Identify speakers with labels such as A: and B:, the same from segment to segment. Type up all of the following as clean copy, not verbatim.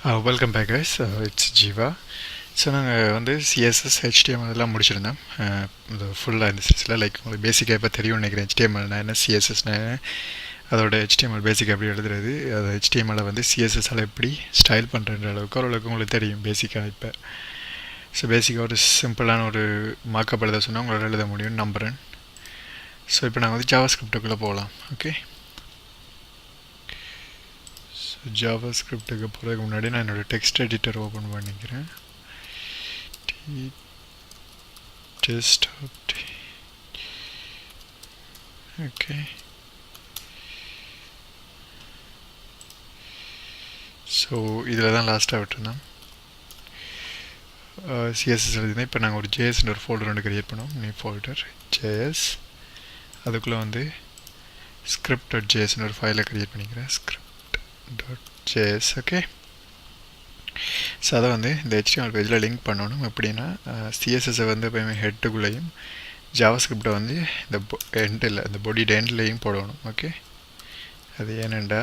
A: Welcome back guys, it's Jiva. So நாங்கள் வந்து CSS HTML எல்லாம் முடிச்சிருந்தோம். இந்த ஃபுல்லாக இந்த சீரீஸில் லைக் உங்களுக்கு பேசிக்காக இப்போ தெரியும்னு நினைக்கிறேன். ஹெச்டிஎம்எல்னா என்ன, சிஎஸ்எஸ்னா என்ன, அதோட ஹெச்டிஎம்எல் பேசிக் எப்படி எழுதுறது, அது ஹெச்டிஎம்எல்லை வந்து சிஎஸ்எஸ்ஸால் எப்படி ஸ்டைல் பண்ணுற அளவுக்கு ஓரளவுக்கு உங்களுக்கு தெரியும் பேசிக்காக. இப்போ ஸோ பேசிக்காக ஒரு சிம்பிளான ஒரு மார்க்கப் எழுத சொன்னால் உங்களால் எழுத முடியும்னு நம்புகிறேன். ஸோ இப்போ நாங்கள் வந்து ஜாவாஸ்கிரிப்டுக்குள்ளே போகலாம். ஓகே, ஜாவாஸ்கிரிப்டுக்கு போகிறதுக்கு முன்னாடி நான் என்னோடய டெக்ஸ்ட் எடிட்டர் ஓப்பன் பண்ணிக்கிறேன். desktop. Okay, ஸோ இதில் தான் லாஸ்ட்டாக விட்டுருந்தோம். சிஎஸ்எஸ் எழுதினா இப்போ நாங்கள் ஒரு ஜேஎஸ்ன்ற ஒரு ஃபோல்டர் ஒன்று க்ரியேட் பண்ணோம். நியூ ஃபோல்டர் ஜேஎஸ், அதுக்குள்ளே வந்து script.js ஒரு ஃபைலை க்ரியேட் பண்ணிக்கிறேன். script.js. ஓகே, ஸோ அதை வந்து இந்த HTML பேஜில் லிங்க் பண்ணணும். எப்படின்னா சிஎஸ்எஸ்ஸை வந்து எப்போயுமே ஹெட்டுக்குள்ளேயும் ஜாவாஸ்கிரிப்டை வந்து இந்த எண்டில் இந்த பாடியோட எண்ட்லேயும் போடணும். ஓகே, அது ஏனெண்டா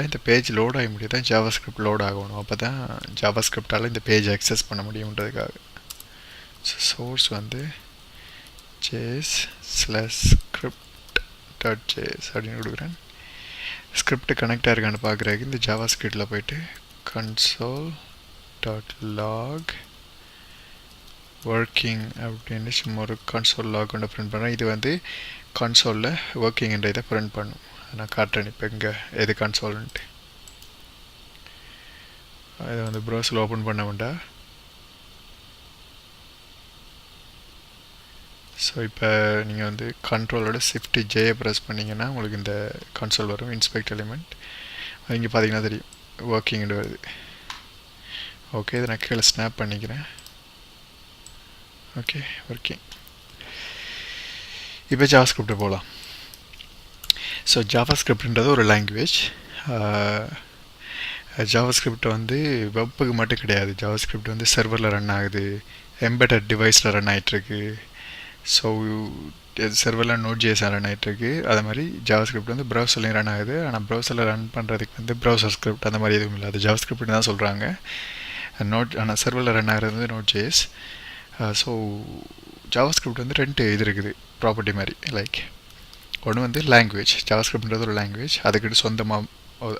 A: இந்த பேஜ் லோட் ஆக முடியாது, தான் ஜாவாஸ்கிரிப்ட் லோட் ஆகணும். அப்போ தான் ஜாவாஸ்கிரிப்டால் இந்த பேஜ் அக்சஸ் பண்ண முடியுன்றதுக்காக. ஸோ சோர்ஸ் வந்து js/script.js அப்படின்னு கொடுக்குறேன். ஸ்கிரிப்ட் கனெக்டாக இருக்கான்னு பார்க்குறதுக்கு இந்த ஜாவாஸ்கிரிப்டில் போய்ட்டு console.log working அப்படின்னு சும்மா ஒரு console log கொண்டு பிரிண்ட் பண்ணுறேன். இது வந்து கன்சோலில் ஒர்க்கிங்ன்ற இதை பிரிண்ட் பண்ணும். நான் காட்டுறேன் இப்போ இங்கே எது கன்சோல்ன்ட்டு. இதை வந்து ப்ரௌசரில் ஓப்பன் பண்ண வேண்டாம். ஸோ இப்போ நீங்கள் வந்து கண்ட்ரோலோட ஷிஃப்ட் ஜேயை ப்ரெஸ் பண்ணிங்கன்னா உங்களுக்கு இந்த கன்சோல் வரும். இன்ஸ்பெக்ட் எலிமெண்ட் அது இங்கே பார்த்தீங்கன்னா தெரியும், ஒர்க்கிங்னு வருது. ஓகே, இதை நான் கீழே ஸ்னாப் பண்ணிக்கிறேன். Okay, working. இப்போ ஜாவாஸ்கிரிப்ட் போகலாம். ஸோ ஜாவாஸ்கிரிப்ட்ன்றது ஒரு லாங்குவேஜ். ஜாவாஸ்கிரிப்ட் வந்து வெப்புக்கு மட்டும் கிடையாது. ஜாவாஸ்கிரிப்ட் வந்து சர்வரில் ரன் ஆகுது, எம்பெடட் டிவைஸில் ரன் ஆகிட்டுருக்கு. ஸோ சர்வரில் Node.js ரன் ஆகிட்டுருக்கு. அது மாதிரி ஜாவாஸ்கிரிப்ட் வந்து ப்ரௌசர்லையும் ரன் ஆகுது. ஆனால் ப்ரௌசரில் ரன் பண்ணுறதுக்கு வந்து ப்ரௌசர் ஸ்கிரிப்ட் அந்த மாதிரி எதுவும் இல்லை, அது ஜாவாஸ்கிரிப்ட்னு தான் சொல்கிறாங்க. ஆனால் சர்வரில் ரன் ஆகிறது வந்து Node.js. ஸோ ஜாவாஸ்கிரிப்ட் வந்து ரெண்டு இது இருக்குது ப்ராப்பர்ட்டி மாதிரி. லைக் ஒன்று வந்து லாங்குவேஜ், ஜாவாஸ்கிரிப்ட்ன்றது ஒரு லாங்குவேஜ், அதுக்கிட்ட சொந்தமாக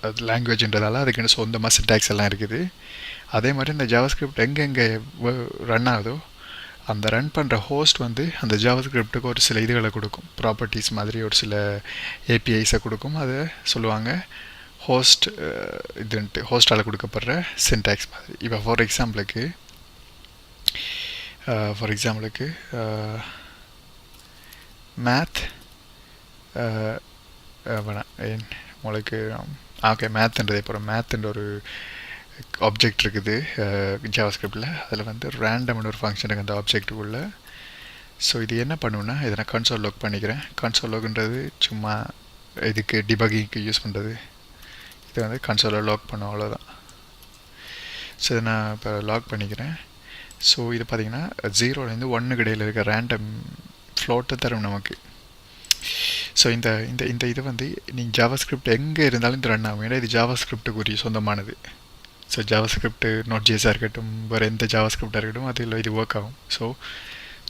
A: அது லாங்குவேஜ்ன்றதால அதுக்கிட்ட சொந்தமாக சின்டாக்ஸ் எல்லாம் இருக்குது. அதே மாதிரி இந்த ஜாவாஸ்கிரிப்ட் எங்கெங்கே ரன் ஆகுதோ அந்த ரன் பண்ணுற ஹோஸ்ட் வந்து அந்த ஜாவாஸ்கிரிப்டுக்கு ஒரு சில இதுகளை கொடுக்கும், ப்ராப்பர்ட்டிஸ் மாதிரி ஒரு சில ஏபிஐஸை கொடுக்கும். அதை சொல்லுவாங்க ஹோஸ்ட் இதுன்ட்டு, ஹோஸ்டால் கொடுக்கப்படுற சின்டாக்ஸ் மாதிரி. இப்போ ஃபார் எக்ஸாம்பிளுக்கு மேத் வேணாம் உங்களுக்கு ஓகே, மேத்ன்றது இப்போ மேத்ன்ற ஒரு ஆப்ஜெக்ட் இருக்குது ஜாவாஸ்கிரிப்டில். அதில் வந்து ரேண்டம்னு ஒரு ஃபங்க்ஷன் இருக்குது அந்த ஆப்ஜெக்ட்டுக்குள்ளே. ஸோ இது என்ன பண்ணுன்னா, இதை நான் கன்சோல் லாக் பண்ணிக்கிறேன். கன்சோல் லாக்ன்றது சும்மா இதுக்கு டிபக்கிங்க்கு யூஸ் பண்ணுறது. இதை வந்து கன்சோலில் லாக் பண்ணோம், அவ்வளோதான். ஸோ இதை நான் இப்போ லாக் பண்ணிக்கிறேன். ஸோ இது பார்த்திங்கன்னா 0லேருந்து 1 இடையில் இருக்க ரேண்டம் ஃப்ளோட்டை தரும் நமக்கு. ஸோ இந்த இந்த இந்த இது வந்து நீங்கள் ஜாவாஸ்கிரிப்ட் எங்கே இருந்தாலும் இது ரன் ஆகும், ஏன்னா இது ஜாவாஸ்கிரிப்டுக்குரிய சொந்தமானது. ஸோ ஜாவாஸ்கிரிப்ட் Node.js இருக்கட்டும், வேறு எந்த ஜாவாஸ்கிரிப்டாக இருக்கட்டும், அதில் இது ஒர்க் ஆகும். ஸோ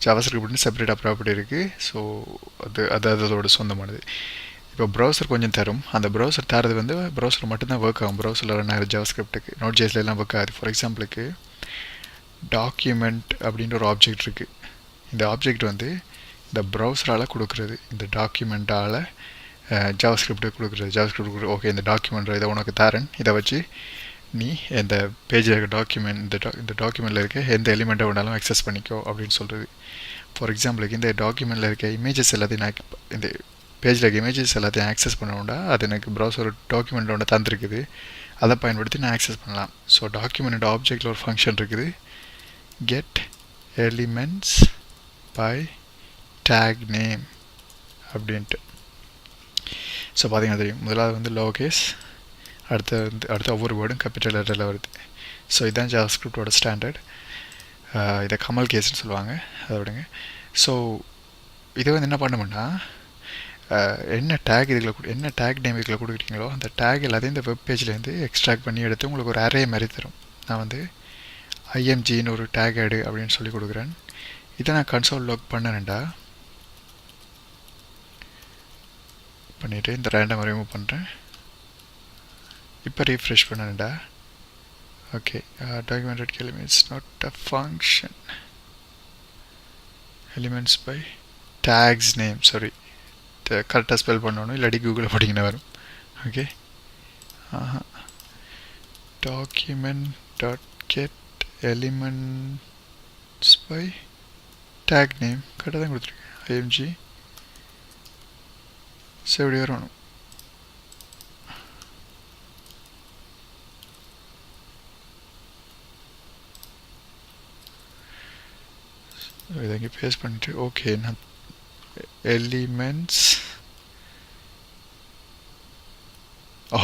A: ஜாவாஸ்கிரிப்ட்னு செப்பரேட்டாக ப்ராப்பர்ட்டி இருக்குது. ஸோ அதோட சொந்தமானது. இப்போ ப்ரௌசர் கொஞ்சம் தரும், அந்த ப்ரௌசர் தரது வந்து ப்ரௌசர் மட்டும்தான் ஒர்க் ஆகும். ப்ரௌசரில் ரன் ஆகிற ஜாவாஸ்கிரிப்டுக்கு Node.jsலாம் ஒர்க் ஆகுது. ஃபார் எக்ஸாம்பிளுக்கு டாக்குமெண்ட் அப்படின்ற ஒரு ஆப்ஜெக்ட் இருக்குது. இந்த ஆப்ஜெக்ட் வந்து இந்த ப்ரௌசரால் கொடுக்குறது, இந்த டாக்குமெண்ட்டால் ஜாவாஸ்கிரிப்டுக்கு கொடுக்குறது. ஜாவாஸ்கிரிப்ட் ஓகே, இந்த டாக்குமெண்ட் இதை உனக்கு தரேன், இதை வச்சு நீ இந்த பேஜில் இருக்க டாக்குமெண்ட் இந்த டாக்குமெண்ட்டில் இருக்க எந்த எலிமெண்ட்டை வேணாலும் அக்சஸ் பண்ணிக்கோ அப்படின்னு சொல்கிறது. ஃபார் எக்ஸாம்பிளுக்கு இந்த டாக்குமெண்ட்டில் இருக்க இமேஜஸ் எல்லாத்தையும் நான் இந்த பேஜில் இருக்க இமேஜஸ் எல்லாத்தையும் ஆக்சஸ் பண்ணணும்னா அது எனக்கு ப்ரௌசர் டாக்குமெண்ட் ஒன்று தந்துருக்குது, அதை பயன்படுத்தி நான் ஆக்சஸ் பண்ணலாம். ஸோ டாக்குமெண்ட் ஆப்ஜெக்டில் ஒரு ஃபங்க்ஷன் இருக்குது, get elements bye take name அப்படின்ட்டு. ஸோ பார்த்தீங்கன்னா தெரியும், முதலாவது வந்து லோகேஸ், அடுத்த ஒவ்வொரு வேர்டும் கேபிட்டல் லெட்டரில் வருது. ஸோ இதுதான் ஜாவாஸ்கிரிப்டோட ஸ்டாண்டர்ட். இதை கமல் கேஸ்ன்னு சொல்லுவாங்க, அதை விடுங்க. ஸோ இதை வந்து என்ன பண்ணோம்னா என்ன டேக் இதில் என்ன டேக் நேம் இதில் கொடுக்குறீங்களோ அந்த டேக் எல்லாத்தையும் இந்த வெப் பேஜ்லேருந்து எக்ஸ்ட்ராக்ட் பண்ணி எடுத்து உங்களுக்கு ஒரு அரே மாதிரி தரும். நான் வந்து ஐஎம்ஜின்னு ஒரு டேக் ஆடு அப்படின்னு சொல்லி கொடுக்குறேன். இதை நான் கன்சோல் லாக் பண்ணேன்டா பண்ணிவிட்டு இந்த ரேண்டம் ரிமூவ் பண்ணுறேன். இப்போ ரீஃப்ரெஷ் பண்ணேன்டா. Okay, documented elements not a function elements by tags name, sorry கரெக்டாக ஸ்பெல் பண்ணணும், இல்லாட்டி கூகுளில் போட்டிங்கன்னா வரும். Okay, document dot get elements by tag name கரெக்டாக தான் கொடுத்துருக்கேன். ஐஎம்ஜி எப்படி வரணும். இதை இங்கே பேஸ்ட் பண்ணிவிட்டு ஓகே, நான் எலிமெண்ட்ஸ்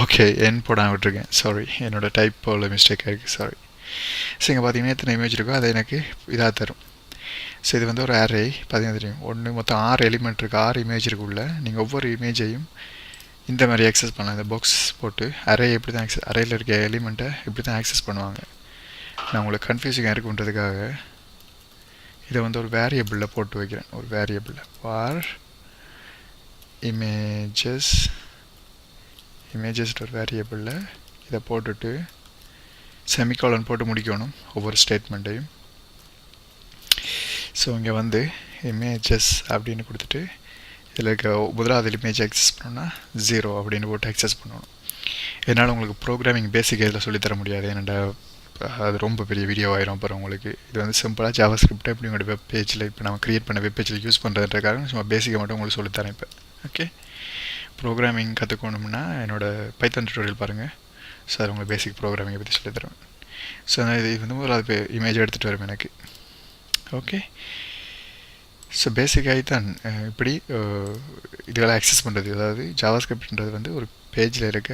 A: ஓகே என் போடாமல் விட்டுருக்கேன். சாரி, என்னோட டைப் போல் மிஸ்டேக் ஆகிருக்கு, சாரி. ஸோ இங்கே பார்த்தீங்கன்னா எத்தனை இமேஜ் இருக்கோ அதை எனக்கு இதாக தரும். ஸோ இது வந்து ஒரு அரே பார்த்தீங்கன்னா தெரியும். மொத்தம் 6 எலிமெண்ட் இருக்குது, 6 இமேஜ் இருக்குள்ள. நீங்கள் ஒவ்வொரு இமேஜையும் இந்த மாதிரி ஆக்சஸ் பண்ணலாம். இந்த பாக்ஸ் போட்டு அரே எப்படி தான் அரேயில் இருக்க எலிமெண்ட்டை இப்படி தான் ஆக்சஸ் பண்ணுவாங்க. நான் உங்களுக்கு கன்ஃபியூசிங்காக இருக்குன்றதுக்காக இதை வந்து ஒரு வேரியபிளில் போட்டு வைக்கிறேன். ஒரு வேரியபிளில் வார் இமேஜஸ் ஒரு வேரியபிளில் இதை போட்டுட்டு செமிகாலன் போட்டு முடிக்கணும் ஒவ்வொரு ஸ்டேட்மெண்ட்டையும். ஸோ இங்கே வந்து இமேஜஸ் அப்படின்னு கொடுத்துட்டு இதில் இருக்க முதலாவது இமேஜ் ஆக்சஸ் பண்ணோன்னா 0 அப்படின்னு போட்டு ஆக்சஸ் பண்ணணும். இதனால் உங்களுக்கு ப்ரோக்ராமிங் பேசிக் இதில் சொல்லித்தர முடியாது, ஏன்னா அது ரொம்ப பெரிய வீடியோ ஆயிரும். அப்புறம் உங்களுக்கு இது வந்து சிம்பிளாக ஜாவாஸ்கிரிப்ட் எப்படி உங்களோட வெப் பேஜில் இப்போ நம்ம க்ரியேட் பண்ண வெப் பேஜில் யூஸ் பண்ணுறதுக்காக சும்மா பேசிக்காக மட்டும் உங்களுக்கு சொல்லித்தரேன் இப்போ. ஓகே, ப்ரோக்ராமிங் கற்றுக்கணும்னா என்னோடய பைத்தான் டியூட்டோரியல் பாருங்கள். ஸோ அது உங்களுக்கு பேசிக் ப்ரோக்ராமிங்கை பற்றி சொல்லித்தருவேன். ஸோ நான் இது வந்து ஒரு இமேஜ் எடுத்துகிட்டு வரும் எனக்கு. ஓகே, ஸோ பேசிக்காகி தான் இப்படி இதெல்லாம் ஆக்சஸ் பண்ணுறது. அதாவது ஜாவாஸ்கிரிப்ட்ன்றது வந்து ஒரு பேஜில் இருக்க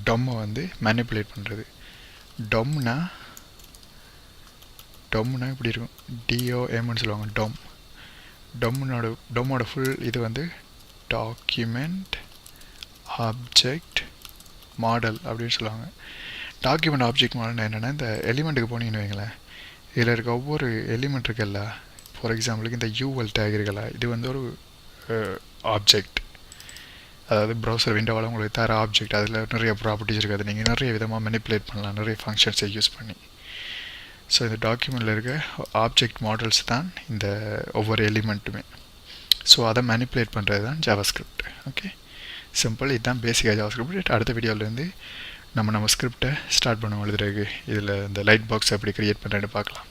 A: டொம்மை வந்து மேனிப்புலேட் பண்ணுறது. டொம்னா இப்படி இருக்கும், DOMன்னு சொல்லுவாங்க. டொம்மோட ஃபுல் இது வந்து டாக்குமெண்ட் ஆப்ஜெக்ட் மாடல் அப்படின்னு சொல்லுவாங்க. டாக்குமெண்ட் ஆப்ஜெக்ட் மாடல்னா என்னென்னா, இந்த எலிமெண்ட்டுக்கு போனீங்கன்னு வைங்களேன், இதில் இருக்க ஒவ்வொரு எலிமெண்ட் இருக்குல்ல, ஃபார் எக்ஸாம்பிளுக்கு இந்த UL டேக் இருக்குல்ல, இது வந்து ஒரு ஆப்ஜெக்ட். அதாவது ப்ரௌசர் விண்டோவில் உங்களுக்கு தர ஆப்ஜெக்ட். அதில் நிறைய ப்ராப்பர்ட்டிஸ் இருக்குது, நீங்கள் நிறைய விதமாக மேனிப்புலேட் பண்ணலாம் நிறைய ஃபங்க்ஷன்ஸை யூஸ் பண்ணி. ஸோ இந்த டாக்குமெண்ட்டில் இருக்க ஆப்ஜெக்ட் மாடல்ஸ் தான் இந்த ஒவ்வொரு எலிமெண்ட்டுமே. ஸோ அதை மேனிப்புலேட் பண்ணுறது தான் ஜாவாஸ்கிரிப்ட். Okay, simple. இதுதான் பேசிக்காக ஜாவாஸ்கிரிப்ட். அடுத்த வீடியோவிலேருந்து நம்ம ஸ்கிரிப்டை ஸ்டார்ட் பண்ணுவோம் எழுதுறதுக்கு. இதில் இந்த லைட் பாக்ஸ் எப்படி க்ரியேட் பண்ணுறேன்னு பார்க்கலாம்.